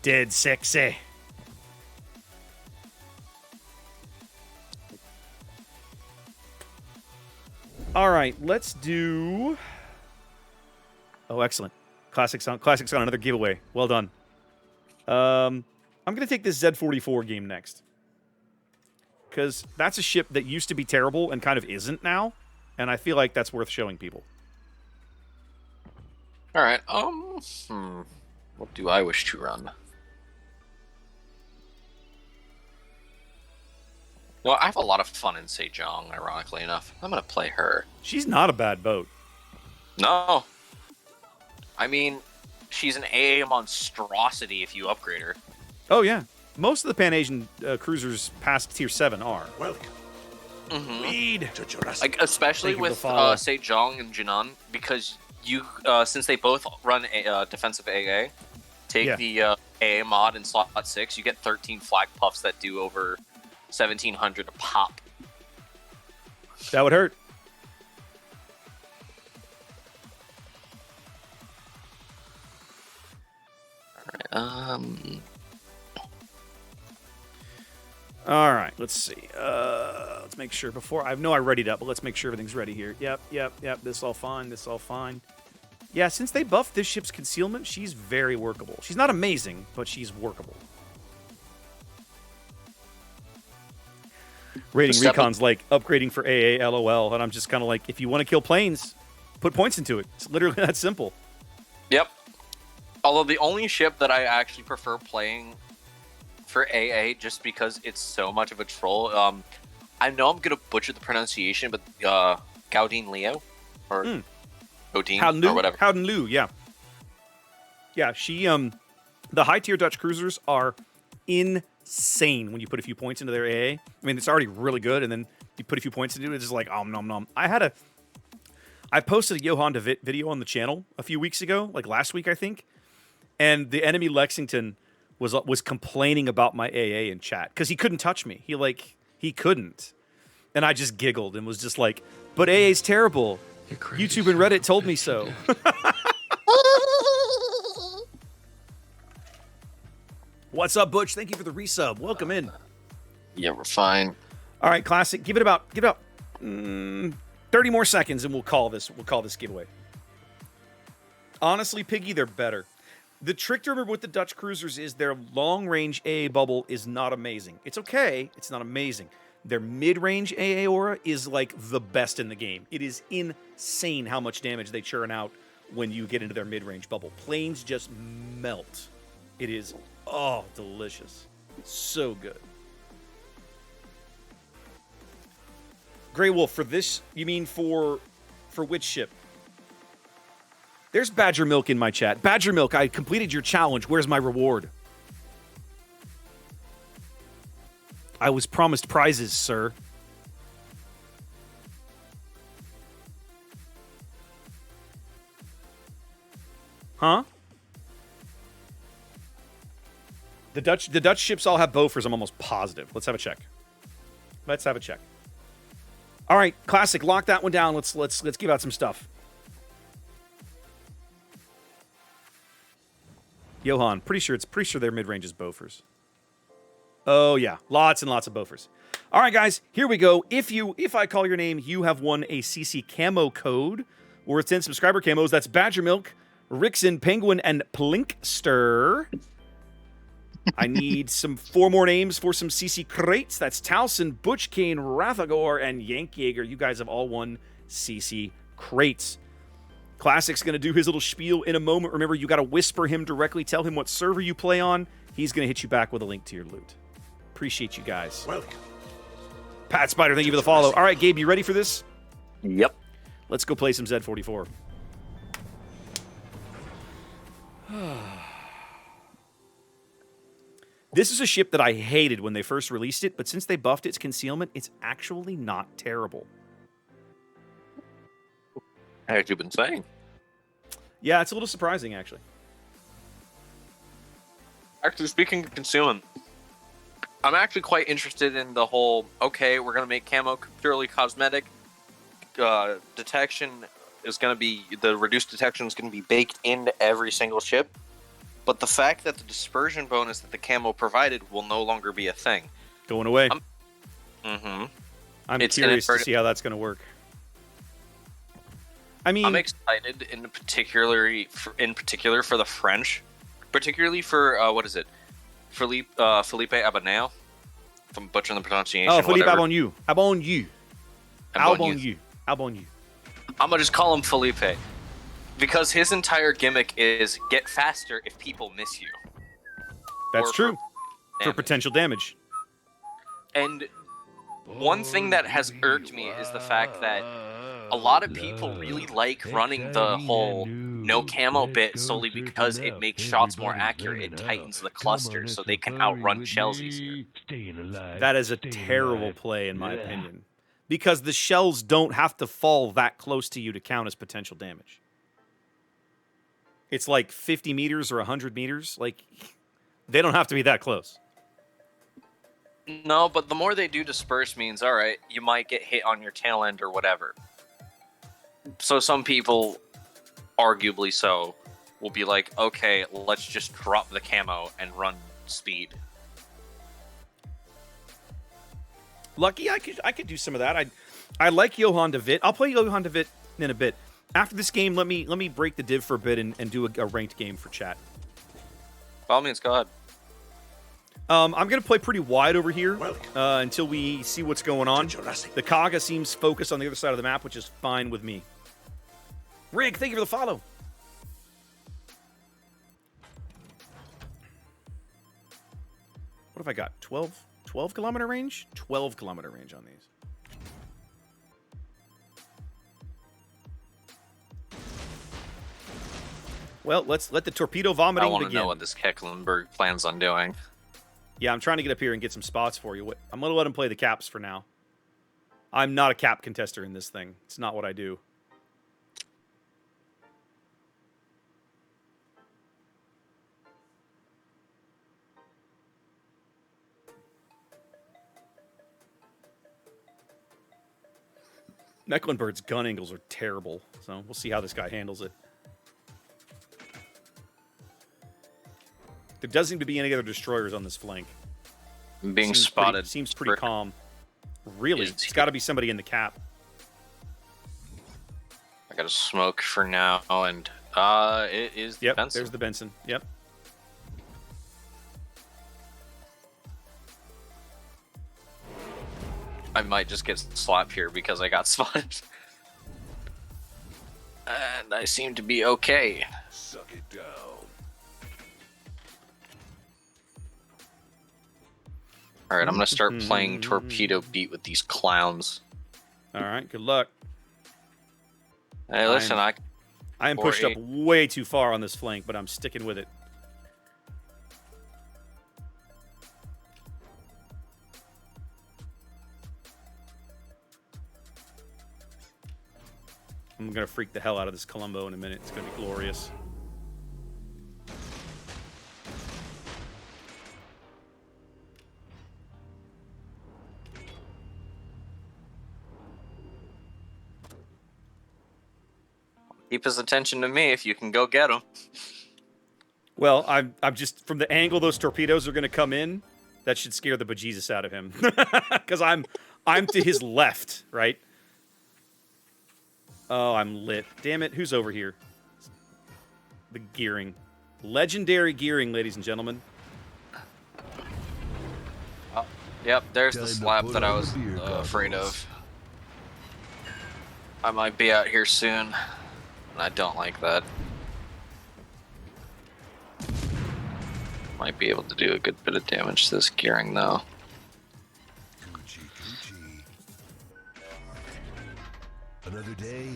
Dead sexy. All right, let's do... Oh, excellent. Classics on another giveaway. Well done. I'm going to take this Z-44 game next. Because that's a ship that used to be terrible and kind of isn't now. And I feel like that's worth showing people. All right. What do I wish to run? No, I have a lot of fun in Sejong, ironically enough. I'm going to play her. She's not a bad boat. No. I mean, she's an AA monstrosity if you upgrade her. Oh, yeah. Most of the Pan-Asian cruisers past Tier 7 are. Welcome. Lead. Like, especially with Sejong and Jinan, because you, since they both run a defensive AA, take the AA mod in slot 6, you get 13 flag puffs that do over 1,700 a pop. That would hurt. All right, let's see. Let's make sure before... I know I readied up, but let's make sure everything's ready here. Yep. This all fine. This all fine. Yeah, since they buffed this ship's concealment, she's very workable. She's not amazing, but she's workable. Rating Recon's like upgrading for AA, LOL, and I'm just kind of like, if you want to kill planes, put points into it. It's literally that simple. Yep. Although the only ship that I actually prefer playing for AA, just because it's so much of a troll, I know I'm gonna butcher the pronunciation, but Gaudin Leo or Gaudin or whatever. Howden Liu, yeah. Yeah, she the high tier Dutch cruisers are insane when you put a few points into their AA. I mean, it's already really good, and then you put a few points into it, it's just like nom nom. I posted a Johan de Witt video on the channel a few weeks ago, like last week I think, and the enemy Lexington was complaining about my AA in chat because he couldn't touch me. He couldn't, and I just giggled and was just like, "But AA's terrible. YouTube and Reddit told me so." What's up, Butch? Thank you for the resub. Welcome in. Yeah, we're fine. All right, Classic. Give it about 30 more seconds, and we'll call this giveaway. Honestly, Piggy, they're better. The trick to remember with the Dutch cruisers is their long-range AA bubble is not amazing. It's okay. It's not amazing. Their mid-range AA aura is like the best in the game. It is insane how much damage they churn out when you get into their mid-range bubble. Planes just melt. It is, delicious. So good. Grey Wolf, for this, you mean for which ship? There's Badger Milk in my chat. Badger Milk, I completed your challenge. Where's my reward? I was promised prizes, sir. Huh? The Dutch ships all have Bofors, I'm almost positive. Let's have a check. All right, Classic, lock that one down. Let's give out some stuff. Johan, pretty sure their mid-range is Bofors. Oh yeah, lots and lots of Bofors. All right, guys, here we go. If I call your name, you have won a CC camo code worth 10 subscriber camos. That's Badger Milk, Rixon, Penguin, and Plinkster. I need 4 more names for some CC crates. That's Towson, Butch Kane, Rathagor, and Yank Jaeger. You guys have all won CC crates. Classic's going to do his little spiel in a moment. Remember, you got to whisper him directly. Tell him what server you play on. He's going to hit you back with a link to your loot. Appreciate you guys. Welcome. Pat Spider, thank you for the follow. All right, Gabe, you ready for this? Yep. Let's go play some Z-44. This is a ship that I hated when they first released it, but since they buffed its concealment, it's actually not terrible. As you've been saying. Yeah, it's a little surprising, actually. Actually, speaking of concealment, I'm actually quite interested in the whole, okay, we're going to make camo purely cosmetic. Detection is going to be, the reduced detection is going to be baked into every single ship. but the fact that the dispersion bonus that the camo provided will no longer be a thing. Going away. I'm It's curious to see how that's going to work. I mean, I'm excited in particular for the French, particularly for what is it, Felipe Abonneau. If I'm butchering the pronunciation. Oh, Philippe Abonneau. Abonneau. Abonneau. I'm gonna just call him Felipe, because his entire gimmick is get faster if people miss you. That's true. For damage. potential damage. And one thing that has irked me is the fact that a lot of people really like running the whole no camo bit solely because it makes shots more accurate. It tightens the cluster so they can outrun shells easier. That is a terrible play, in my opinion. Because the shells don't have to fall that close to you to count as potential damage. It's like 50 meters or 100 meters. Like, they don't have to be that close. No, but the more they do disperse means, all right, you might get hit on your tail end or whatever. So some people, arguably so, will be like, okay, let's just drop the camo and run speed. Lucky, I could do some of that. I like Johan de Witt. I'll play Johan de Witt in a bit. After this game, let me break the div for a bit and do a ranked game for chat. By all means, go ahead. I'm going to play pretty wide over here until we see what's going on. The Kaga seems focused on the other side of the map, which is fine with me. Rig, thank you for the follow. What have I got? 12 kilometer range? 12 kilometer range on these. Well, let's let the torpedo vomiting begin. I want to know what this Kecklenburg plans on doing. Yeah, I'm trying to get up here and get some spots for you. I'm going to let him play the caps for now. I'm not a cap contester in this thing. It's not what I do. Mecklenburg's gun angles are terrible, so we'll see how this guy handles it. There doesn't seem to be any other destroyers on this flank. Being spotted. Seems pretty calm. Really? It's got to be somebody in the cap. I got a smoke for now, and it is the Benson. There's the Benson. Yep. I might just get slapped here because I got spotted. And I seem to be okay. Suck it down. Alright, I'm gonna start playing torpedo beat with these clowns. Alright, good luck. Hey, listen, I am pushed up way too far on this flank, but I'm sticking with it. I'm going to freak the hell out of this Columbo in a minute. It's going to be glorious. keep his attention to me if you can go get him. Well, I'm just from the angle those torpedoes are going to come in, that should scare the bejesus out of him. Because I'm to his left, right? Oh, I'm lit. Damn it, who's over here? The gearing. Legendary gearing, ladies and gentlemen. Yep, there's the slap that I was afraid of. I might be out here soon, and I don't like that. Might be able to do a good bit of damage to this gearing, though. Another day,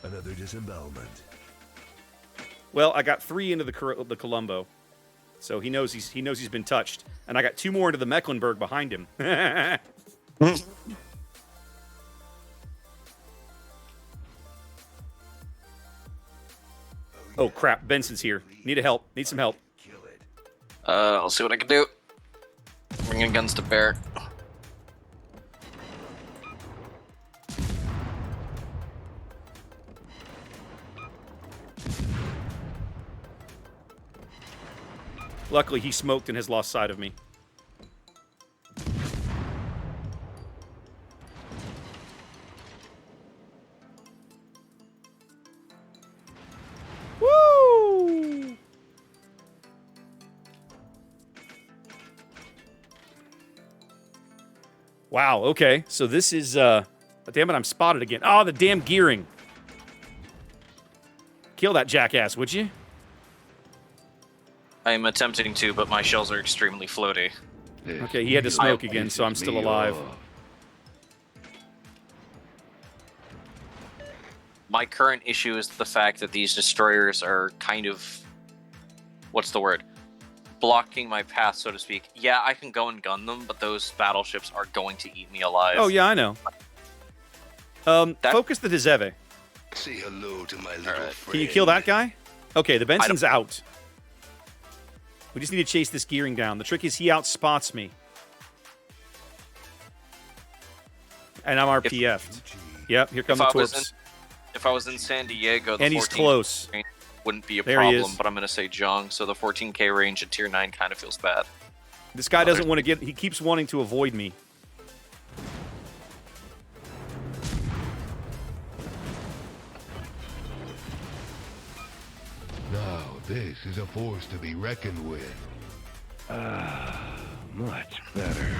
another disembowelment. Well, I got 3 into the Columbo, so he knows he's been touched, and I got 2 more into the Mecklenburg behind him. Oh crap! Benson's here. Need help. Need some help. I'll see what I can do. Bringing guns to bear. Luckily, he smoked and has lost sight of me. Woo! Wow, okay. So this is, damn it, I'm spotted again. Oh, the damn gearing. Kill that jackass, would you? I am attempting to, but my shells are extremely floaty. Okay, he had to smoke again, so I'm still alive. My current issue is the fact that these destroyers are kind of... What's the word? Blocking my path, so to speak. Yeah, I can go and gun them, but those battleships are going to eat me alive. Oh, yeah, I know. Focus the Dzeve. Say hello to my little friend. Can you kill that guy? Okay, the Benson's out. We just need to chase this gearing down. The trick is he outspots me. And I'm RPF'd. Yep, here come the torps. If I was in San Diego, the and he's close. Range wouldn't be a There he problem, is. but I'm going to say Jong, so the 14k range at tier 9 kind of feels bad. This guy doesn't want to get... He keeps wanting to avoid me. Now, this is a force to be reckoned with. Much better.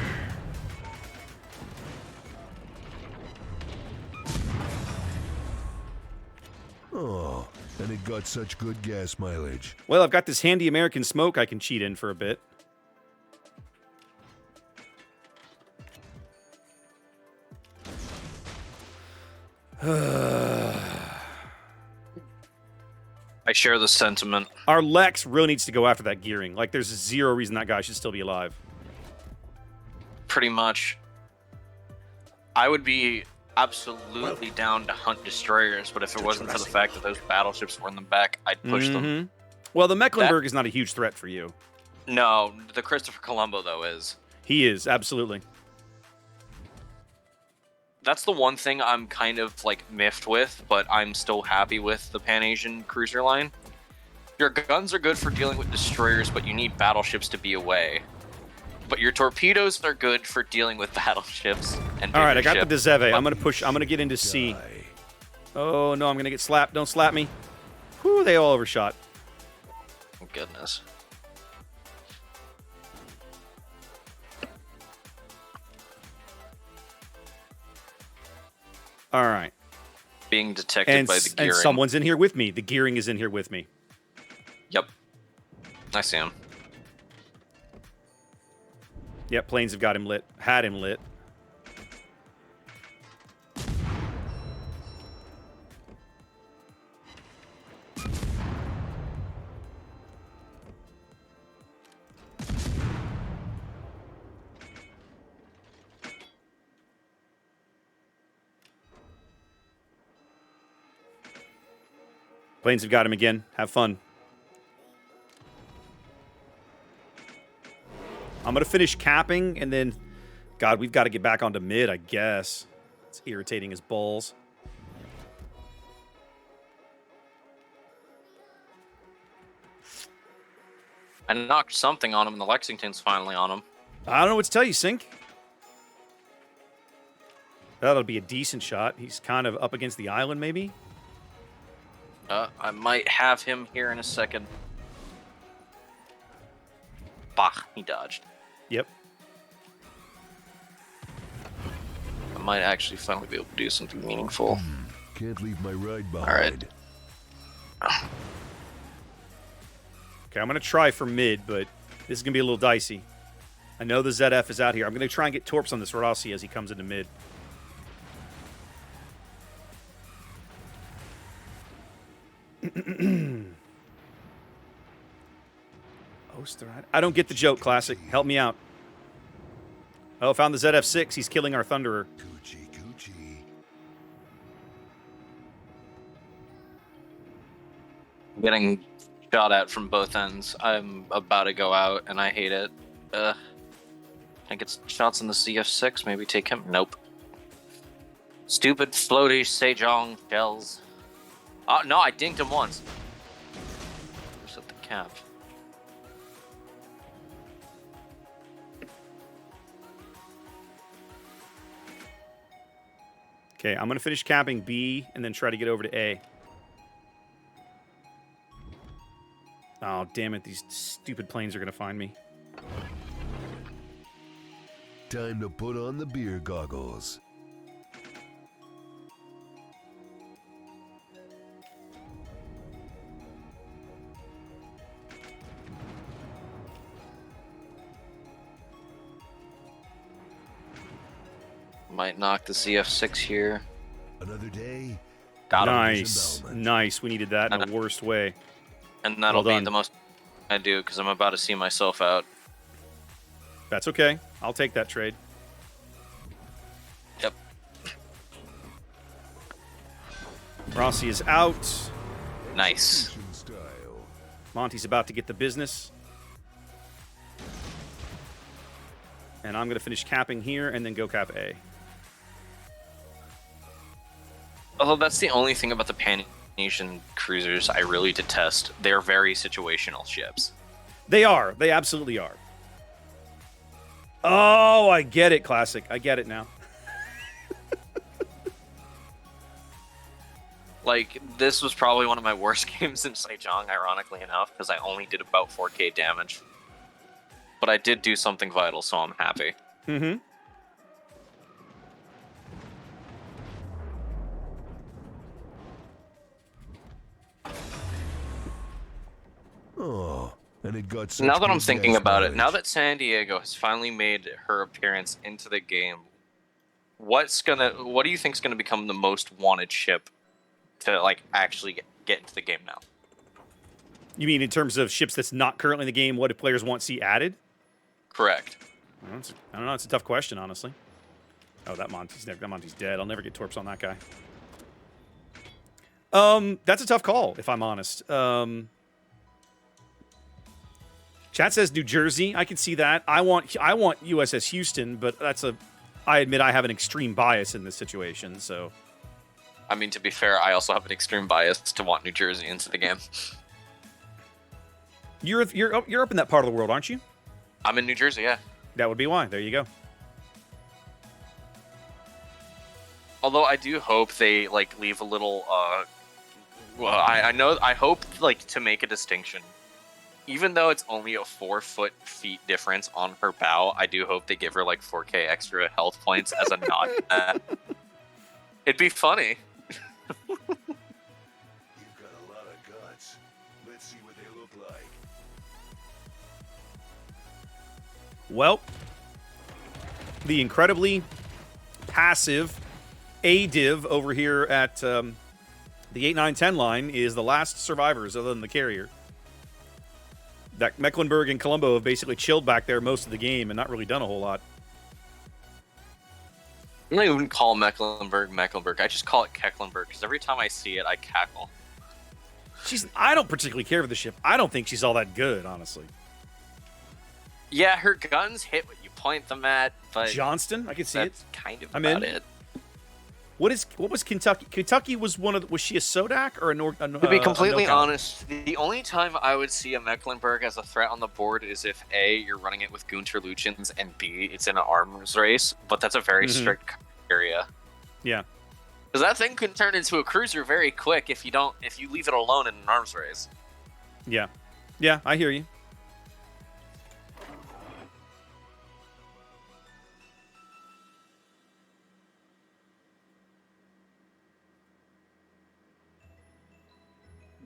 Oh, and it got such good gas mileage. Well, I've got this handy American smoke I can cheat in for a bit. I share the sentiment. Our Lex really needs to go after that gearing. Like, there's zero reason that guy should still be alive. Pretty much. I would be absolutely down to hunt destroyers, but if it wasn't for the fact that those battleships were in the back, I'd push them. Well, the Mecklenburg is not a huge threat for you. No, the Christopher Colombo, though, is. He is, absolutely. That's the one thing I'm kind of, like, miffed with, but I'm still happy with the Pan-Asian cruiser line. Your guns are good for dealing with destroyers, but you need battleships to be away. But your torpedoes are good for dealing with battleships and All right, I got ships. the Dzeve. I'm going to push. I'm going to get into C. Oh, no, I'm going to get slapped. Don't slap me. Whew, they all overshot. Oh, goodness. All right. Being detected by the gearing. And someone's in here with me. The gearing is in here with me. Yep. I see him. Yep, planes have got him lit. Had him lit. Planes have got him again. Have fun. I'm going to finish capping, and then... God, we've got to get back onto mid, I guess. It's irritating as balls. I knocked something on him, and the Lexington's finally on him. I don't know what to tell you, Sink. That'll be a decent shot. He's kind of up against the island, maybe? I might have him here in a second. Bah, he dodged. Yep. I might actually finally be able to do something meaningful. Can't leave my ride behind. All right. Okay, I'm going to try for mid, but this is going to be a little dicey. I know the ZF is out here. I'm going to try and get torps on this Rossi as he comes into mid. I don't get the joke, Classic. Help me out. Oh, found the ZF-6. He's killing our Thunderer. Coochie, coochie. I'm getting shot at from both ends. I'm about to go out, and I hate it. Can I get shots on the CF-6? Maybe take him? Nope. Stupid floaty Sejong shells. Oh, no, I dinked him once. Just at the cap. Okay, I'm going to finish capping B and then try to get over to A. Oh, damn it. These stupid planes are going to find me. Time to put on the beer goggles. Might knock the CF6 here. Another day. Got him. Nice. Nice. We needed that in the worst way. And that'll Well be done. the most I do because I'm about to see myself out. That's okay. I'll take that trade. Yep. Rossi is out. Nice. Execution style. Monty's about to get the business. And I'm going to finish capping here and then go cap A. Although that's the only thing about the Pan-Asian cruisers I really detest. They're very situational ships. They are. They absolutely are. Oh, I get it, Classic. I get it now. Like, this was probably one of my worst games in Sejong, ironically enough, because I only did about 4k damage. But I did do something vital, so I'm happy. Mm-hmm. Oh, and it got such Now that I'm good thinking gas about it, now mileage. that San Diego has finally made her appearance into the game, what do you think is gonna become the most wanted ship to like actually get into the game now? You mean in terms of ships that's not currently in the game, what do players want to see added? Correct. I don't know. It's a tough question, honestly. Oh, that Monty's dead. I'll never get torps on that guy. That's a tough call, if I'm honest. Chat says New Jersey. I can see that. I want USS Houston, but I admit I have an extreme bias in this situation. So, I mean, to be fair, I also have an extreme bias to want New Jersey into the game. you're up in that part of the world, aren't you? I'm in New Jersey, yeah. That would be why. There you go. Although I do hope they like leave a little. Well, I hope like to make a distinction. Even though it's only a 4 feet difference on her bow, I do hope they give her like 4k extra health points as a nod. It'd be funny. You've got a lot of guts. Let's see what they look like. Well, the incredibly passive A-div over here at the 8, 9, 10 line is the last survivors other than the carrier. That Mecklenburg and Colombo have basically chilled back there most of the game and not really done a whole lot. I don't even call Mecklenburg. I just call it Kecklenburg because every time I see it, I cackle. I don't particularly care for the ship. I don't think she's all that good, honestly. Yeah, her guns hit what you point them at, but Johnston, I can see it. that's kind of I'm about in. it. What was Kentucky? Kentucky was was she a Sodak or To be completely NorCal? honest, the only time I would see a Mecklenburg as a threat on the board is if A, you're running it with Gunter Luchins, and B, it's in an arms race, but that's a very strict area. Yeah. Because that thing can turn into a cruiser very quick if you leave it alone in an arms race. Yeah. Yeah, I hear you.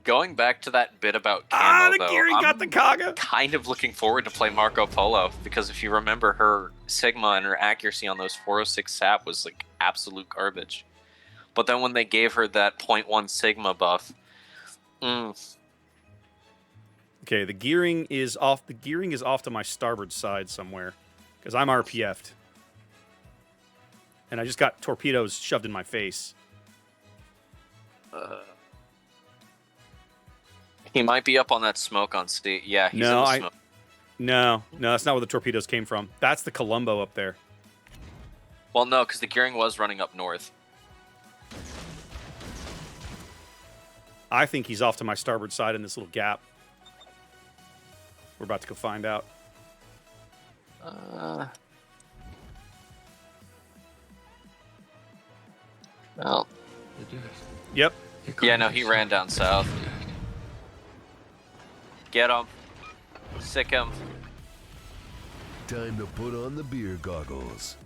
Going back to that bit about Camo, the though, Geary I'm got the Kaga. kind of looking forward to play Marco Polo, because if you remember, her Sigma and her accuracy on those 406 SAP was like absolute garbage. But then when they gave her that 0.1 Sigma buff, Okay, the gearing is off. The gearing is off to my starboard side somewhere, because I'm RPF'd, and I just got torpedoes shoved in my face. he might be up on that smoke on state. Yeah, he's No, in the smoke. No, that's not where the torpedoes came from. That's the Colombo up there. Well, no, because the gearing was running up north. I think he's off to my starboard side in this little gap. We're about to go find out. Yep. Yeah, no, he ran down south. Get him. Sick him. Time to put on the beer goggles.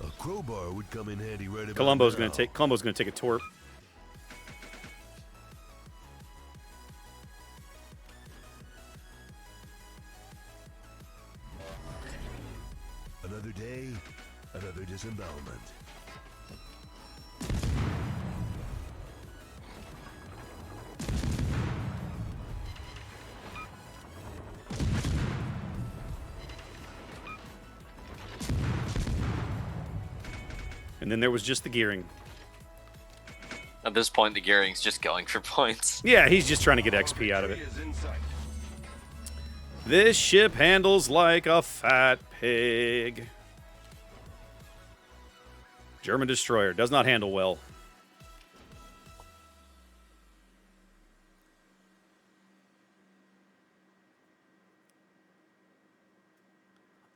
A crowbar would come in handy right about Columbo's now. gonna take a torp. Another day, another disembowelment. And then there was just the gearing. At this point, the Gearing's just going for points. Yeah, he's just trying to get XP out of it. This ship handles like a fat pig. German destroyer does not handle well.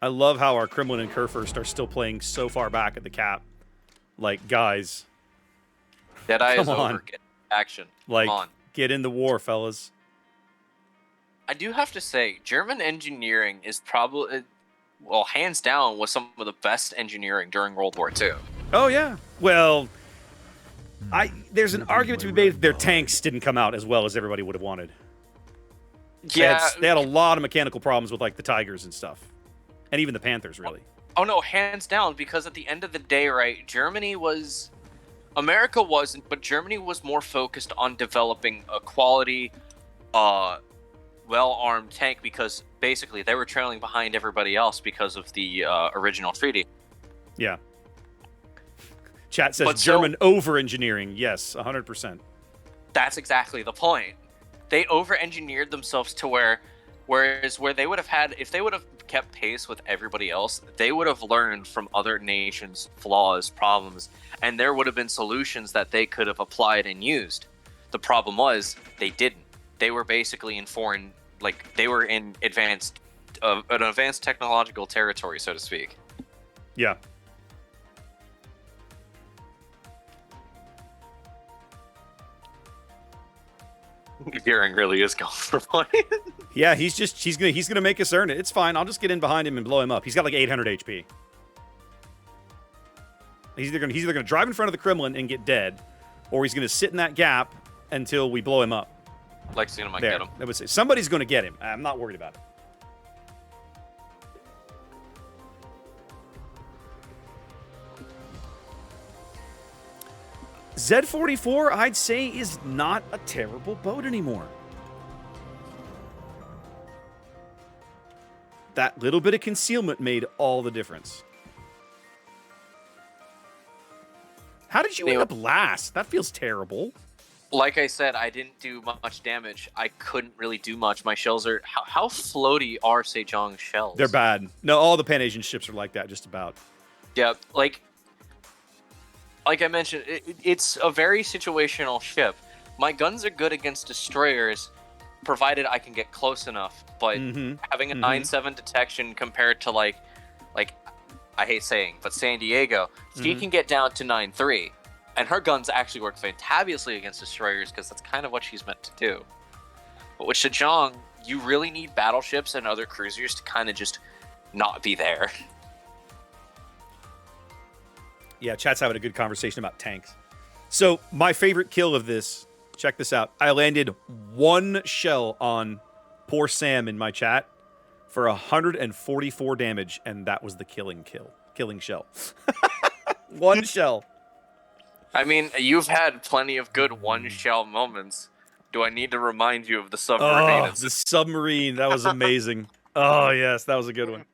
I love how our Kremlin and Kurfürst are still playing so far back at the cap. Like, guys, Deadeye is Come on. over. Get action. like, Come on. get in the war, fellas. I do have to say, German engineering is probably, well, hands down, was some of the best engineering during World War II. Oh yeah. Well, there's an argument to be made that their tanks didn't come out as well as everybody would have wanted. Yeah. They had a lot of mechanical problems with like the Tigers and stuff, and even the Panthers, really. Oh no, hands down, because at the end of the day, right, America wasn't, but Germany was more focused on developing a quality, well-armed tank, because basically they were trailing behind everybody else because of the original treaty. Yeah. Chat says But German over-engineering. Yes, 100%. That's exactly the point. They over-engineered themselves to whereas where they would have had, if they would have kept pace with everybody else, they would have learned from other nations' flaws, problems, and there would have been solutions that they could have applied and used. The problem was they didn't. They were basically in foreign, like they were in an advanced technological territory, so to speak. Yeah. Gearing really is going for point. Yeah, he's gonna make us earn it. It's fine. I'll just get in behind him and blow him up. He's got like 800 HP. He's either gonna drive in front of the Kremlin and get dead, or he's gonna sit in that gap until we blow him up. Lexington might There. get him. I would say somebody's gonna get him. I'm not worried about it. Z-44, I'd say, is not a terrible boat anymore. That little bit of concealment made all the difference. How did you end up last? That feels terrible. Like I said, I didn't do much damage. I couldn't really do much. My shells are... How floaty are Sejong's shells? They're bad. No, all the Pan-Asian ships are like that, just about. Yeah, like I mentioned, it's a very situational ship. My guns are good against destroyers, provided I can get close enough. But having a 9/7 detection compared to like I hate saying, but San Diego, she can get down to 9/3, and her guns actually work fantabulously against destroyers because that's kind of what she's meant to do. But with Sejong, you really need battleships and other cruisers to kind of just not be there. Yeah, chat's having a good conversation about tanks. So, my favorite kill of this, check this out. I landed one shell on poor Sam in my chat for 144 damage, and that was the killing shell. One shell. I mean, you've had plenty of good one-shell moments. Do I need to remind you of the submarine? Oh, the submarine. That was amazing. Oh, yes, that was a good one.